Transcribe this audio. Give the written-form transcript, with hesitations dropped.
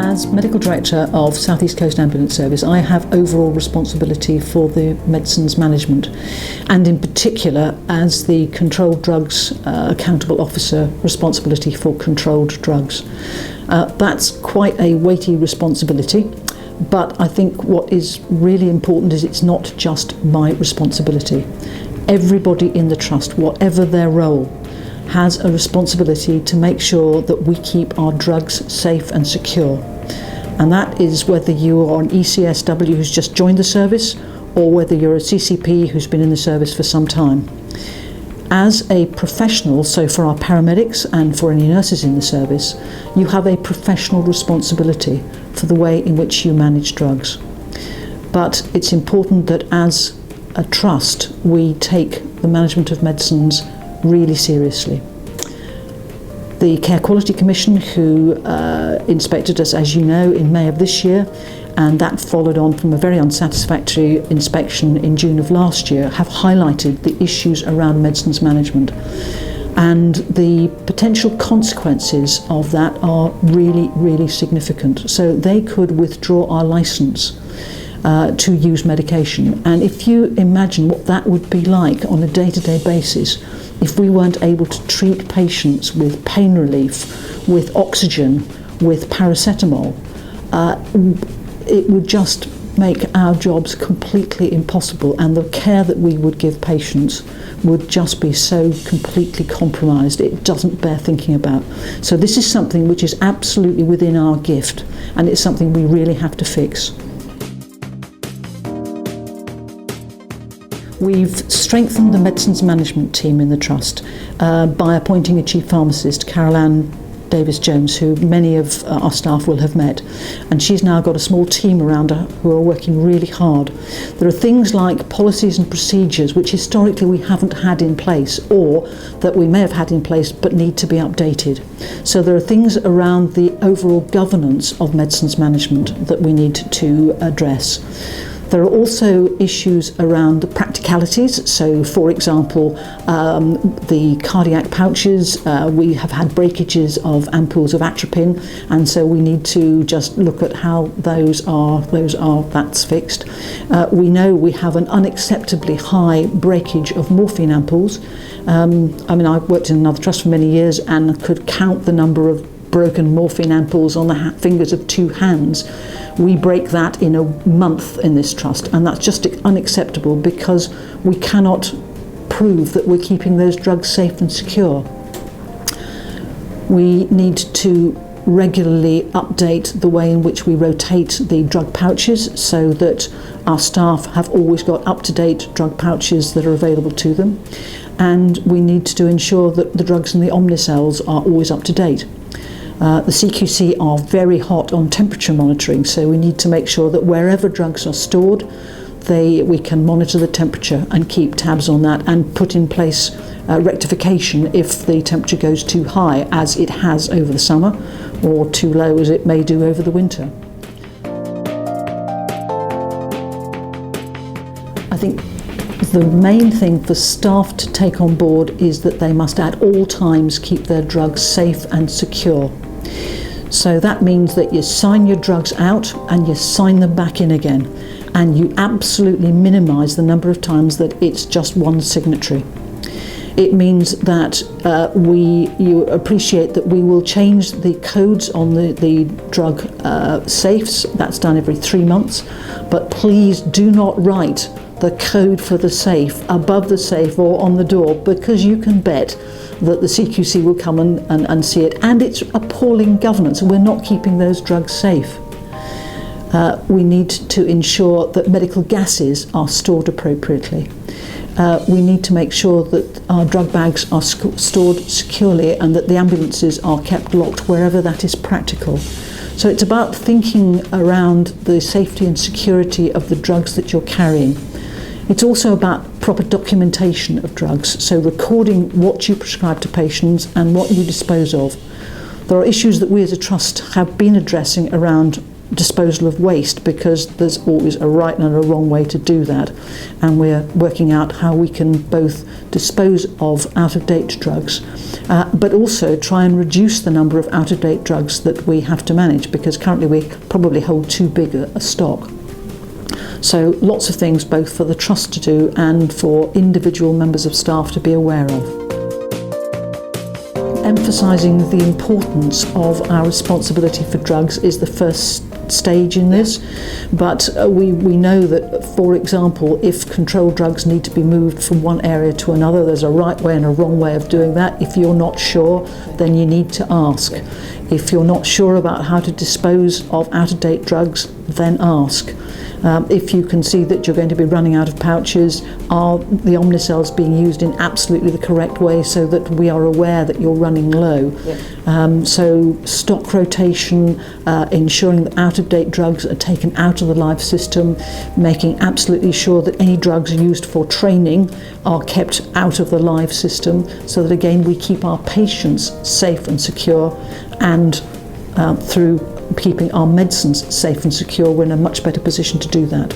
As Medical Director of South East Coast Ambulance Service, I have overall responsibility for the medicines management, and in particular as the Controlled Drugs Accountable Officer, responsibility for controlled drugs. That's quite a weighty responsibility, but I think what is really important is it's not just my responsibility. Everybody in the trust, whatever their role, has a responsibility to make sure that we keep our drugs safe and secure. And that is whether you are an ECSW who's just joined the service or whether you're a CCP who's been in the service for some time. As a professional, so for our paramedics and for any nurses in the service, you have a professional responsibility for the way in which you manage drugs. But it's important that as a trust, we take the management of medicines really seriously. The Care Quality Commission, who inspected us, as you know, in May of this year, and that followed on from a very unsatisfactory inspection in June of last year, have highlighted the issues around medicines management. And the potential consequences of that are really, really significant. So they could withdraw our licence to use medication. And if you imagine what that would be like on a day-to-day basis, if we weren't able to treat patients with pain relief, with oxygen, with paracetamol, it would just make our jobs completely impossible, and the care that we would give patients would just be so completely compromised. It doesn't bear thinking about. So this is something which is absolutely within our gift, and it's something we really have to fix. We've strengthened the medicines management team in the Trust by appointing a chief pharmacist, Carol Ann Davis-Jones, who many of our staff will have met. And she's now got a small team around her who are working really hard. There are things like policies and procedures which historically we haven't had in place, or that we may have had in place but need to be updated. So there are things around the overall governance of medicines management that we need to address. There are also issues around the practicalities. So, for example, the cardiac pouches, we have had breakages of ampoules of atropine, and so we need to just look at how that's fixed. We know we have an unacceptably high breakage of morphine ampoules. I worked in another trust for many years and could count the number of broken morphine ampoules on the fingers of two hands. We break that in a month in this trust, and that's just unacceptable because we cannot prove that we're keeping those drugs safe and secure. We need to regularly update the way in which we rotate the drug pouches so that our staff have always got up-to-date drug pouches that are available to them, and we need to ensure that the drugs in the Omnicells are always up to date. The CQC are very hot on temperature monitoring, so we need to make sure that wherever drugs are stored, we can monitor the temperature and keep tabs on that and put in place rectification if the temperature goes too high, as it has over the summer, or too low as it may do over the winter. I think the main thing for staff to take on board is that they must at all times keep their drugs safe and secure. So that means that you sign your drugs out and you sign them back in again, and you absolutely minimise the number of times that it's just one signatory. It means that you appreciate that we will change the codes on the drug safes. That's done every 3 months, but please do not write the code for the safe above the safe or on the door, because you can bet that the CQC will come and see it, and it's appalling governance. We're not keeping those drugs safe. We need to ensure that medical gases are stored appropriately. We need to make sure that our drug bags are stored securely and that the ambulances are kept locked wherever that is practical. So it's about thinking around the safety and security of the drugs that you're carrying. It's also about proper documentation of drugs, so recording what you prescribe to patients and what you dispose of. There are issues that we as a trust have been addressing around disposal of waste, because there's always a right and a wrong way to do that, and we're working out how we can both dispose of out-of-date drugs but also try and reduce the number of out-of-date drugs that we have to manage, because currently we probably hold too big a stock. So lots of things both for the trust to do and for individual members of staff to be aware of. Emphasising the importance of our responsibility for drugs is the first stage in this, but we know that, for example, if controlled drugs need to be moved from one area to another, there's a right way and a wrong way of doing that. If you're not sure, then you need to ask. If you're not sure about how to dispose of out-of-date drugs, then ask. If you can see that you're going to be running out of pouches, are the Omnicells being used in absolutely the correct way so that we are aware that you're running low? So stock rotation, ensuring that out-of-date drugs are taken out of the live system, making absolutely sure that any drugs used for training are kept out of the live system, so that again we keep our patients safe and secure, and through keeping our medicines safe and secure, we're in a much better position to do that.